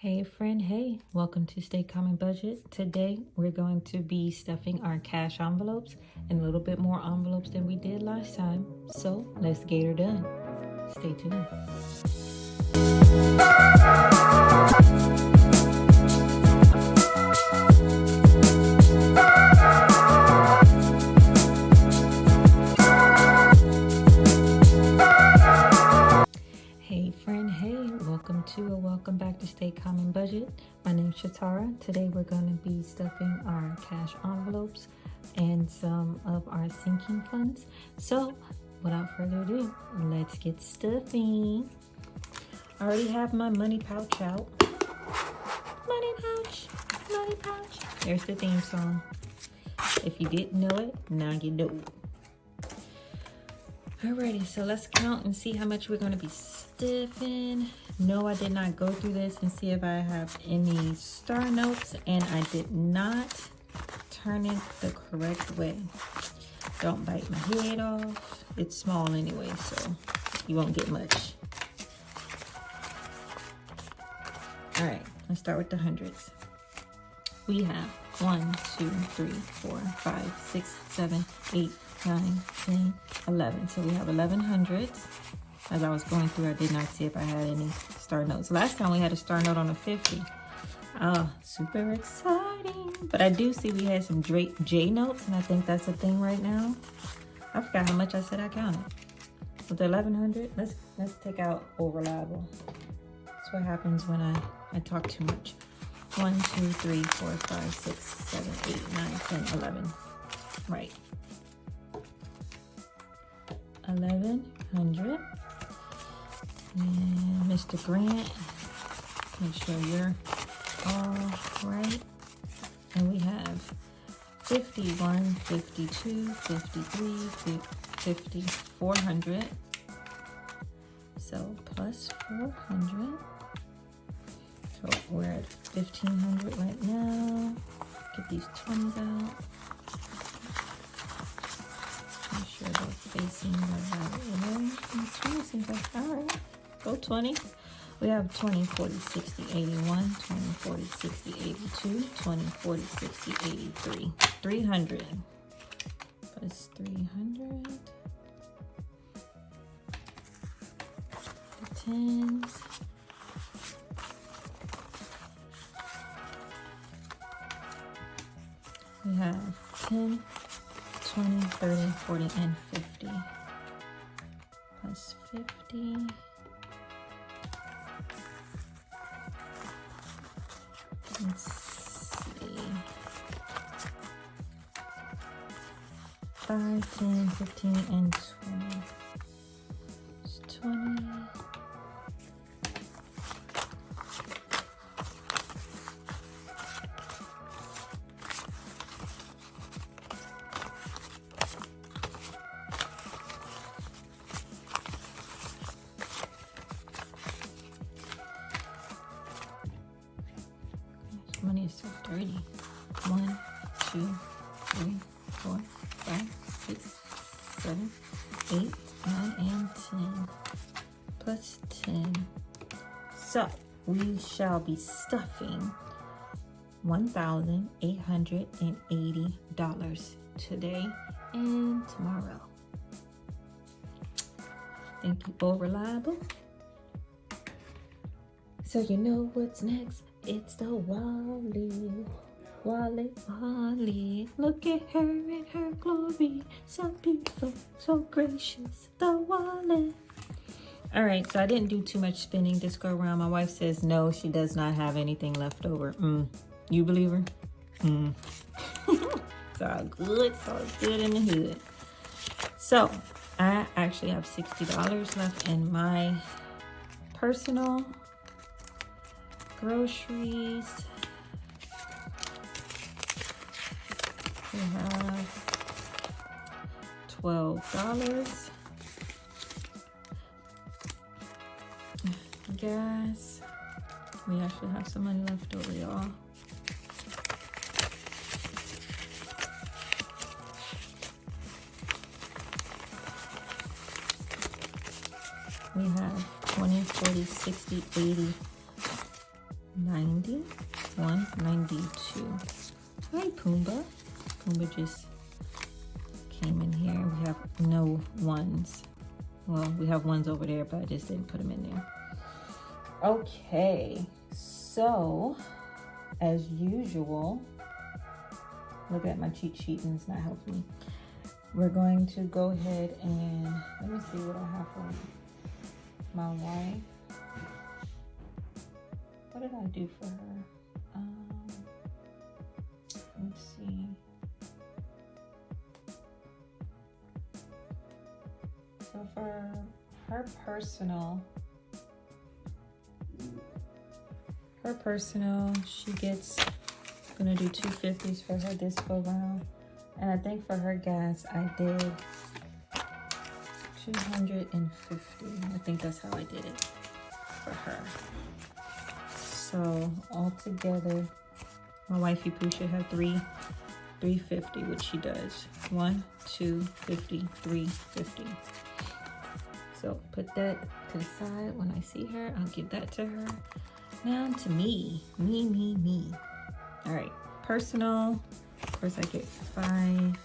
Hey friend, hey, welcome to Stay Calm and Budget. Today we're going to be stuffing our cash envelopes and a little bit more envelopes than we did last time. So let's get her done. Stay tuned. Welcome back to Stay Calm and Budget. My name's Shatara. Today we're going to be stuffing our cash envelopes and some of our sinking funds. So without further ado, let's get stuffing. I already have my money pouch out. Money pouch, money pouch. There's the theme song. If you didn't know it, now you know. Alrighty, so let's count and see how much we're going to be stuffing. No, I did not go through this and see if I have any star notes, and I did not turn it the correct way. Don't bite my head off. It's small anyway, so you won't get much. Alright, let's start with the hundreds. We have 1, 2, 3, 4, 5, 6, 7, 8, 9, 10, 11. So we have 11 hundreds. As I was going through, I did not see if I had any star notes. Last time we had a star note on a 50. Oh, super exciting. But I do see we had some J notes, and I think that's a thing right now. I forgot how much I said I counted. With the 1100, let's take out over-reliable. That's what happens when I talk too much. 1, 2, 3, 4, 5, 6, 7, 8, 9, 10, 11. Right. 1100. And Mr. Grant, make sure you're all right. And we have 51, 52, 53, 50, 400. So plus 400. So we're at 1500 right now. Get these 20s out. Make sure they're facing the right way. And 20 seems like, all right. Go 20. We have 20, 40, 60, 81, 20, 40, 60, 82, 20, 40, 60, 83. 300. Plus 300. The 10s. We have 10, 20, 30, 40, and 50. Plus 50. Let's see. 5, 10, 15, and 20. It's 20. Money is so dirty. 1, 2, 3, 4, 5, 6, 7, 8, 9, and 10. Plus 10. So we shall be stuffing $1,880 today and tomorrow. Thank you for reliable. So you know what's next. It's the Wally. Look at her in her glory. So beautiful, so gracious. The Wally. All right, so I didn't do too much spinning this go around. My wife says no, she does not have anything left over. You believe her? It's all good. It's all good in the hood. So I actually have $60 left in my personal groceries. We have $12. Gas. We actually have some money left over, y'all. We have 20, 40, 60, 80, 90, 192. Hi, Pumbaa. Pumbaa just came in here. We have no ones. Well, we have ones over there, but I just didn't put them in there. Okay, so as usual, look at my cheat sheet and it's not helping me. We're going to go ahead and let me see what I have for my wife. What did I do for her? Let's see. So for her personal, she gets, gonna do 250s for her this go round. And I think for her gas, I did 250. I think that's how I did it for her. So altogether, my wifey Pooh should have 350, which she does. 1, 2, 50, 350. So put that to the side. When I see her, I'll give that to her. Now to me. All right, personal. Of course, I get 5.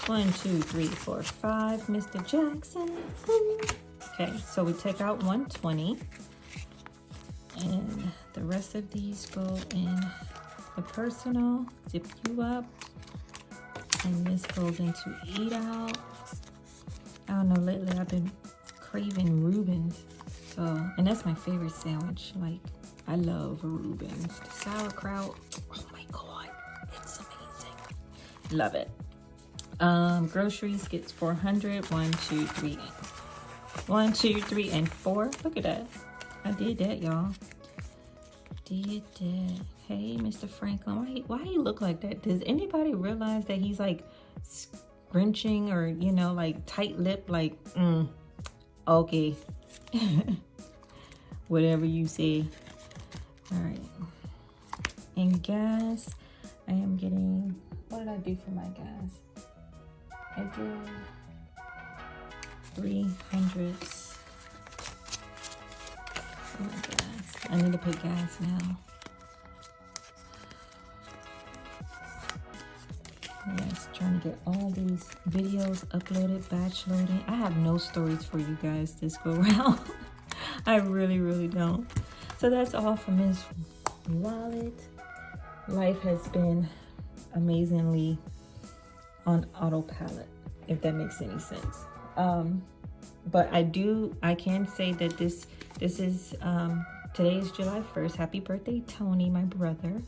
1, 2, 3, 4, 5. Mr. Jackson. Okay, so we take out 120, and the rest of these go in the personal. Zip you up, and this goes into eat out. I don't know, lately I've been craving Reubens, so, and that's my favorite sandwich. Like, I love Reubens. The sauerkraut, oh my god, it's amazing. Love it. Groceries gets 400. 1, 2, 3. 1, 2, 3, and 4. Look at that. I did that, y'all. Did that. Hey, Mr. Franklin, why he look like that? Does anybody realize that he's like scrunching or, you know, like tight lip, like, okay. Whatever you say. All right. And gas, I am getting, what did I do for my gas? I did 300s. Oh my gas. I need to put gas now. Yes, trying to get all these videos uploaded, batch loading. I have no stories for you guys this go round. I really don't. So that's all from Miss Wallet. Life has been amazingly on autopilot, if that makes any sense. But I can say that this is today is July 1st. Happy birthday, Tony, my brother.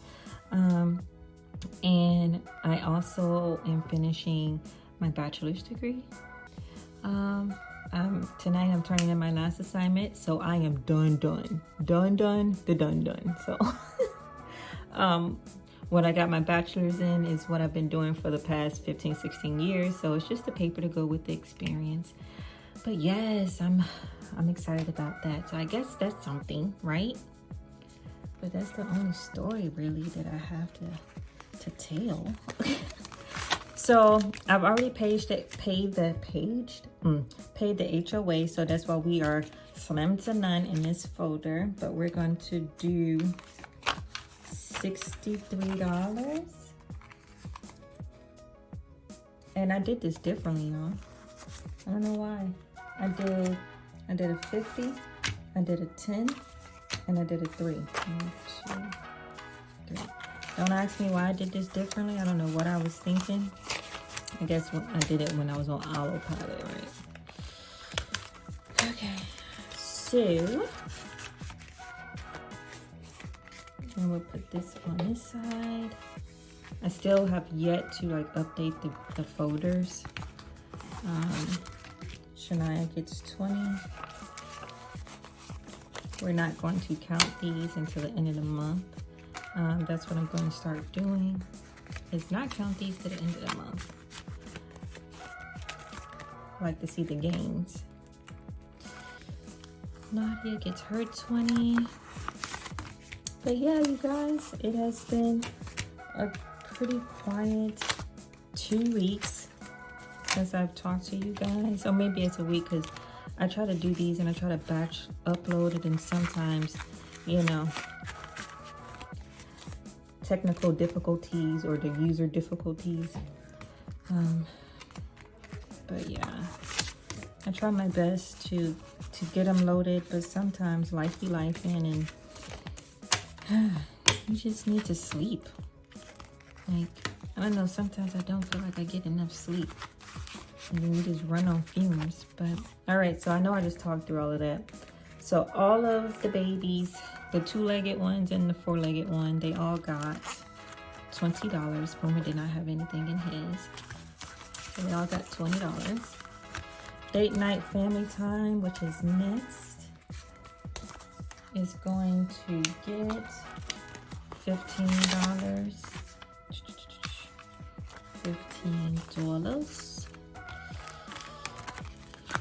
And I also am finishing my bachelor's degree. Tonight I'm turning in my last assignment, so I am done. So what I got my bachelor's in is what I've been doing for the past 15-16 years, so it's just a paper to go with the experience. But yes, I'm excited about that. So I guess that's something, right? But that's the only story really that I have to tell. So I've already paid the HOA, so that's why we are slim to none in this folder. But we're going to do $63. And I did this differently, y'all. I don't know why. I did a 50, I did a 10, and I did a 3. 1, 2, 3. Don't ask me why I did this differently. I don't know what I was thinking. I guess I did it when I was on autopilot, right? Okay, so and we'll put this on this side. I still have yet to like update the folders. Shania gets 20. We're not going to count these until the end of the month. That's what I'm going to start doing, is not count these to the end of the month. I like to see the gains. Nadia gets her 20. But yeah, you guys, it has been a pretty quiet 2 weeks since I've talked to you guys. Or maybe it's a week because I try to do these and I try to batch upload it, and sometimes, you know, technical difficulties or the user difficulties. But yeah, I try my best to get them loaded, but sometimes life be life and you just need to sleep. Like, I don't know, sometimes I don't feel like I get enough sleep. And then you just run on fumes. But all right, so I know I just talked through all of that. So all of the babies, the 2-legged ones and the 4-legged one, they all got $20. Boomer did not have anything in his. So they all got $20. Date night family time, which is next, is going to get $15. $15.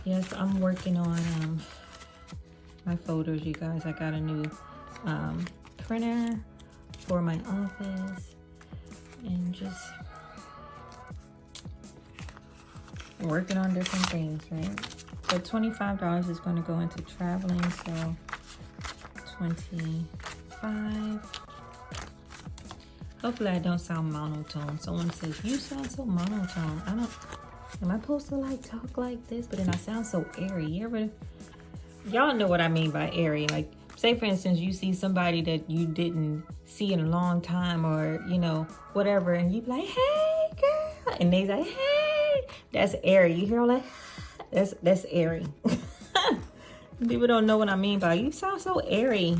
Yes, I'm working on my photos, you guys. I got a new printer for my office and just working on different things, right? So $25 is going to go into traveling, so 25. Hopefully I don't sound monotone. Someone says, you sound so monotone. Am I supposed to like talk like this? But then I sound so airy. Y'all know what I mean by airy. Like, say for instance, you see somebody that you didn't see in a long time, or, you know, whatever, and you be like, hey girl, and they like, hey, that's airy. You hear all that? That's airy. People don't know what I mean by, you sound so airy.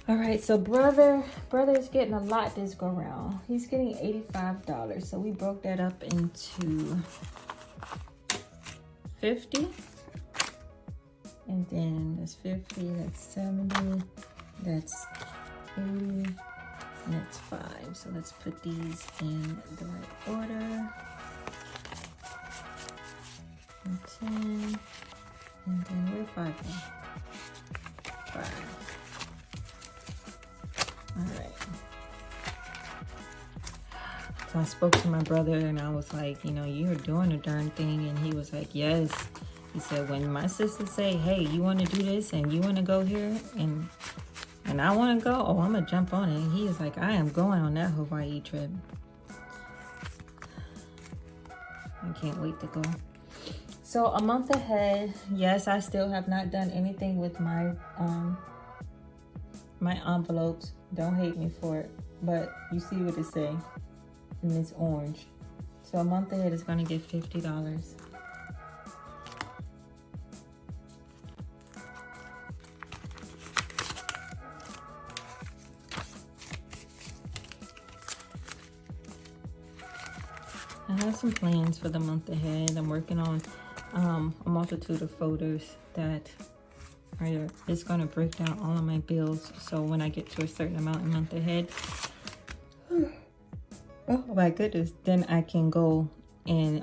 All right, so brother's getting a lot this go round. He's getting $85. So we broke that up into 50. And then that's 50, that's 70, that's 80, and that's 5. So let's put these in the right order. And 10, and then where 5 go? 5. All right. So I spoke to my brother and I was like, you know, you're doing a darn thing. And he was like, yes. He said, when my sisters say, hey, you want to do this and you want to go here and I want to go, oh, I'm going to jump on it. And he is like, I am going on that Hawaii trip. I can't wait to go. So a month ahead, yes, I still have not done anything with my my envelopes. Don't hate me for it, but you see what it say, and it's orange. So a month ahead is going to get $50. I have some plans for the month ahead. I'm working on a multitude of folders that it's going to break down all of my bills. So when I get to a certain amount a month ahead, oh my goodness, then I can go and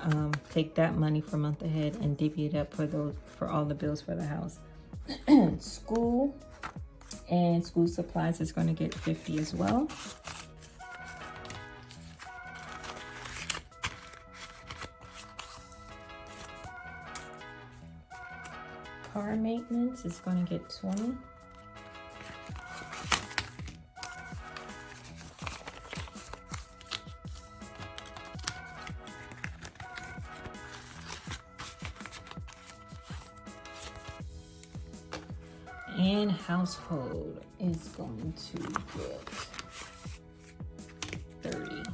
take that money for month ahead and divvy it up for all the bills for the house. School and school supplies is going to get $50 as well. Car maintenance is going to get $20. And household is going to get $30.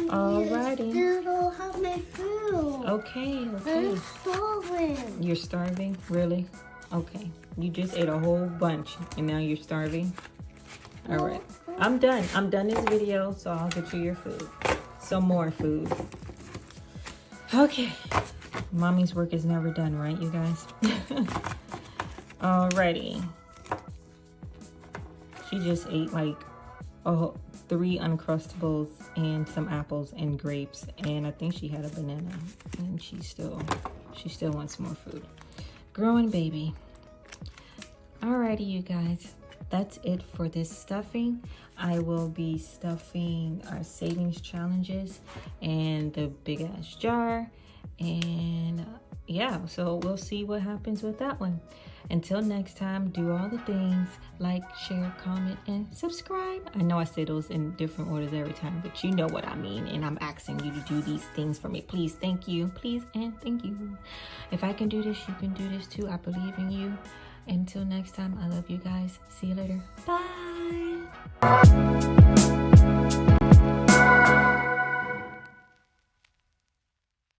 Alrighty. Still have my food. Okay. I'm starving. You're starving? Really? Okay. You just ate a whole bunch and now you're starving? Alright. I'm done. I'm done this video, so I'll get you your food. Some more food. Okay. Mommy's work is never done, right, you guys? Alrighty. She just ate like 3 Uncrustables and some apples and grapes, and I think she had a banana, and she still wants more food. Growing baby. Alrighty, you guys. that's it for this stuffing. I will be stuffing our savings challenges and the big ass jar. And yeah, so we'll see what happens with that one. Until next time, do all the things, like, share, comment, and subscribe. I know I say those in different orders every time, but you know what I mean. And I'm asking you to do these things for me. Please, thank you. Please and thank you. If I can do this, you can do this too. I believe in you. Until next time, I love you guys. See you later. Bye.